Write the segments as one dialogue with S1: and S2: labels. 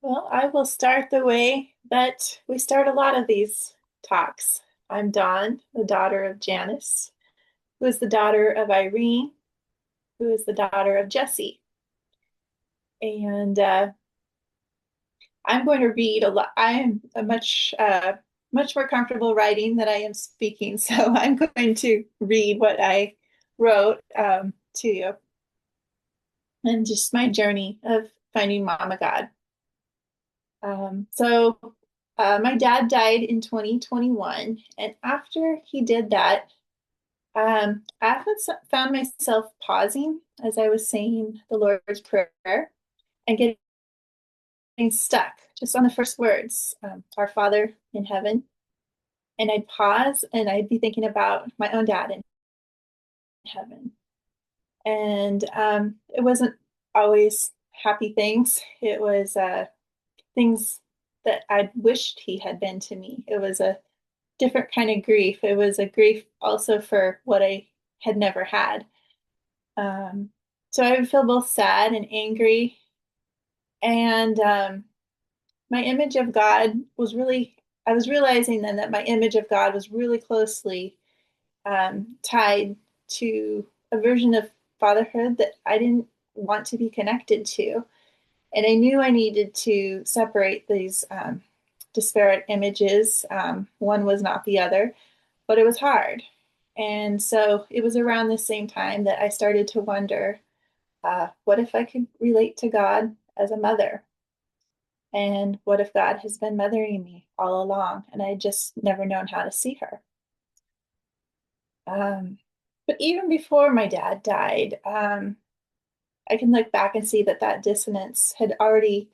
S1: Well, I will start the way that we start a lot of these talks. I'm Dawn, the daughter of Janice, who is the daughter of Irene, who is the daughter of Jesse. And I'm going to read a lot. I am a much more comfortable writing than I am speaking. So I'm going to read what I wrote to you and just my journey of finding Mama God. My dad died in 2021, and after he did that, I often found myself pausing as I was saying the Lord's Prayer and getting stuck just on the first words, Our Father in heaven. And I'd pause and I'd be thinking about my own dad in heaven. And it wasn't always happy things. It was things that I'd wished he had been to me. It was a different kind of grief. It was a grief also for what I had never had. Um, so I would feel both sad and angry. And my image of God was really, I was realizing then that my image of God was really closely tied to a version of fatherhood that I didn't want to be connected to. And I knew I needed to separate these disparate images. One was not the other, but it was hard. And so it was around the same time that I started to wonder, what if I could relate to God as a mother? And what if God has been mothering me all along and I just never known how to see her? Um, but even before my dad died, I can look back and see that that dissonance had already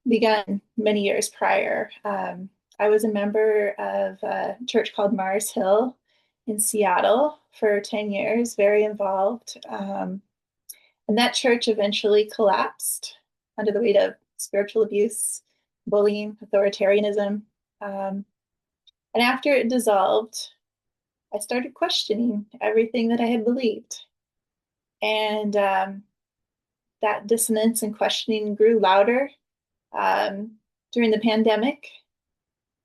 S1: begun many years prior. I was a member of a church called Mars Hill in Seattle for 10 years, very involved. And that church eventually collapsed under the weight of spiritual abuse, bullying, authoritarianism. Um, and after it dissolved, I started questioning everything that I had believed. And that dissonance and questioning grew louder during the pandemic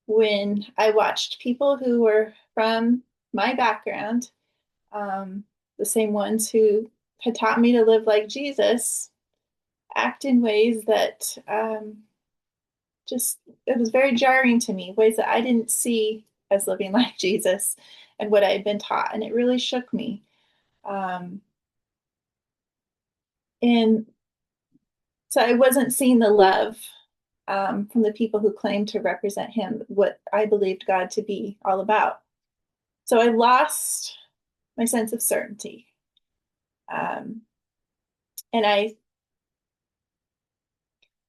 S1: when I watched people who were from my background, um, the same ones who had taught me to live like Jesus, act in ways that just, it was very jarring to me, ways that I didn't see as living like Jesus and what I had been taught. And it really shook me. Um, and so I wasn't seeing the love from the people who claimed to represent him, what I believed God to be all about. So I lost my sense of certainty. Um, and I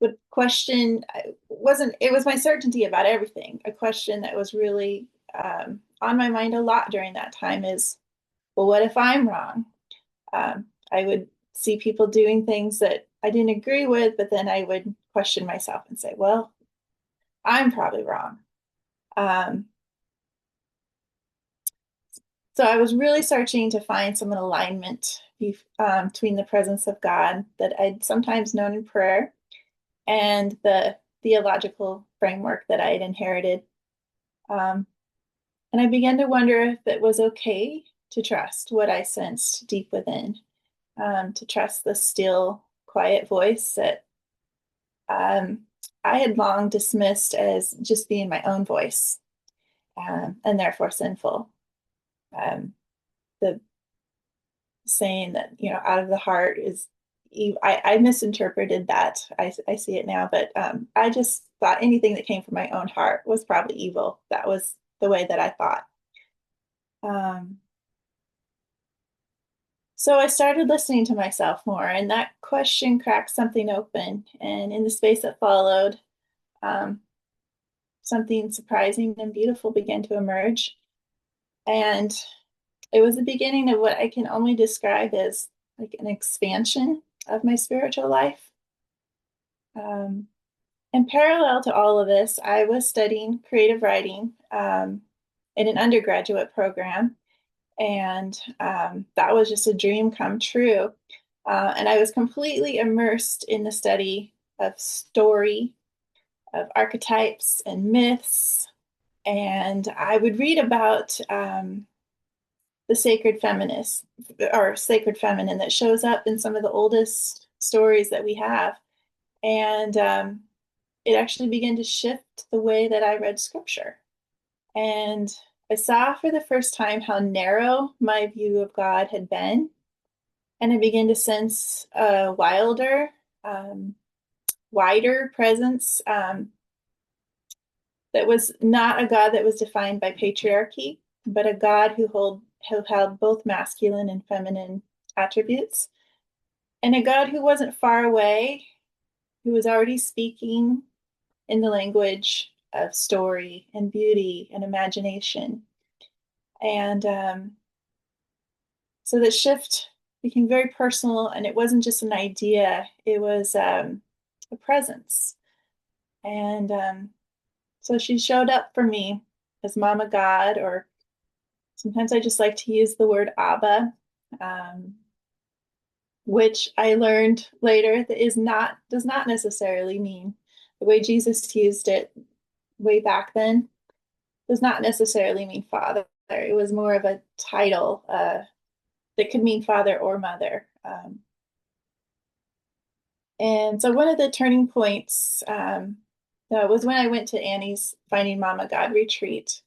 S1: would question, it was my certainty about everything. A question that was really on my mind a lot during that time is, well, what if I'm wrong? I would see people doing things that I didn't agree with, but then I would question myself and say, well, I'm probably wrong. Um, so I was really searching to find some alignment between the presence of God that I'd sometimes known in prayer and the theological framework that I had inherited. Um, and I began to wonder if it was okay to trust what I sensed deep within, to trust the still, quiet voice that um, I had long dismissed as just being my own voice, and therefore sinful. Um, the saying that, out of the heart is evil. I misinterpreted that. I see it now, but I just thought anything that came from my own heart was probably evil. That was the way that I thought. Um, so I started listening to myself more, and that question cracked something open. And in the space that followed, um, something surprising and beautiful began to emerge. And it was the beginning of what I can only describe as like an expansion of my spiritual life. Um, in parallel to all of this, I was studying creative writing in an undergraduate program, and that was just a dream come true. And I was completely immersed in the study of story of archetypes and myths. And I would read about the sacred feminist or sacred feminine that shows up in some of the oldest stories that we have. And it actually began to shift the way that I read scripture. And I saw for the first time how narrow my view of God had been. And I began to sense a um, wider presence that was not a God that was defined by patriarchy, but a God who held both masculine and feminine attributes, and a God who wasn't far away, who was already speaking in the language of story and beauty and imagination. And so the shift became very personal, and it wasn't just an idea, it was a presence. And so she showed up for me as Mama God, or sometimes I just like to use the word Abba, um, which I learned later that does not necessarily mean the way Jesus used it way back then does not necessarily mean father. It was more of a title that could mean father or mother. And so one of the turning points was when I went to Annie's Finding Mama God retreat.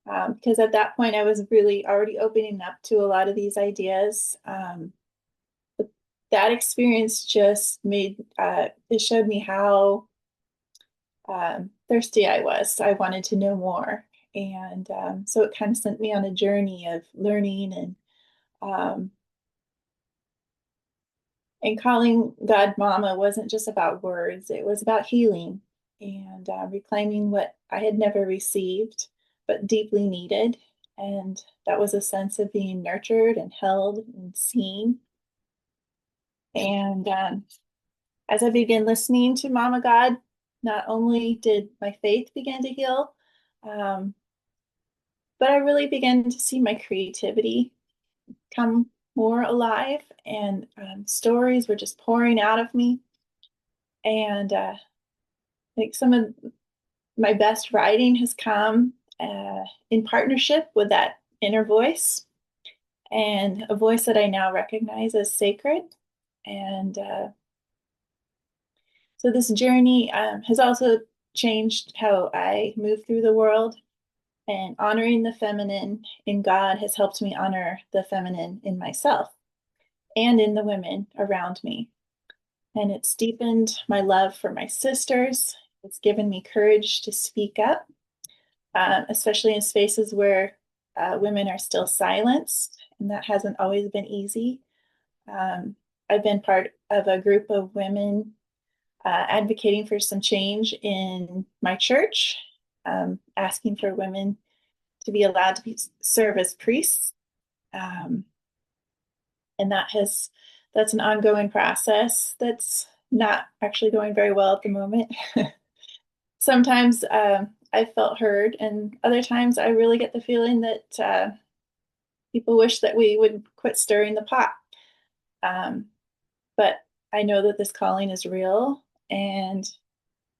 S1: Because at that point, I was really already opening up to a lot of these ideas. But that experience just it showed me how thirsty I was. I wanted to know more. And so it kind of sent me on a journey of learning um, and calling God Mama wasn't just about words, it was about healing and reclaiming what I had never received, but deeply needed. And that was a sense of being nurtured and held and seen. And as I began listening to Mama God, not only did my faith begin to heal, um, but I really began to see my creativity come more alive, and stories were just pouring out of me. And like some of my best writing has come in partnership with that inner voice, and a voice that I now recognize as sacred. And so this journey has also changed how I move through the world. And honoring the feminine in God has helped me honor the feminine in myself and in the women around me. And it's deepened my love for my sisters. It's given me courage to speak up, especially in spaces where women are still silenced, and that hasn't always been easy. Um, I've been part of a group of women advocating for some change in my church, asking for women to be allowed to serve as priests. Um, and that's an ongoing process that's not actually going very well at the moment. Sometimes I felt heard, and other times I really get the feeling that people wish that we would quit stirring the pot. Um, but I know that this calling is real, and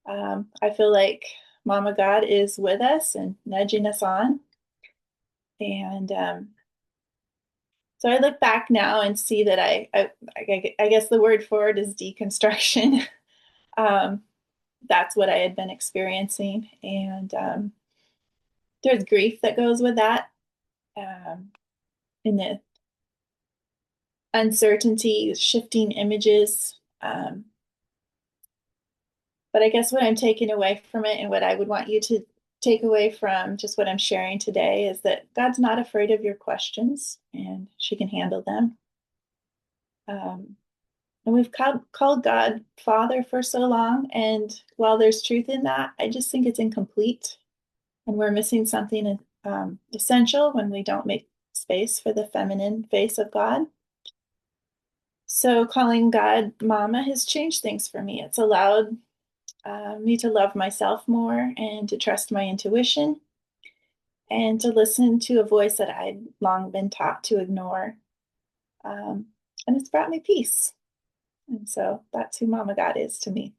S1: I feel like Mama God is with us and nudging us on. And so I look back now and see that I guess the word for it is deconstruction. um, that's what I had been experiencing. And there's grief that goes with that, in the uncertainty, shifting images. But I guess what I'm taking away from it, and what I would want you to take away from just what I'm sharing today, is that God's not afraid of your questions, and she can handle them. And we've called God Father for so long, and while there's truth in that, I just think it's incomplete, and we're missing something essential when we don't make space for the feminine face of God. So calling God Mama has changed things for me. It's allowed me to love myself more and to trust my intuition and to listen to a voice that I'd long been taught to ignore. Um, and it's brought me peace. And so that's who Mama God is to me.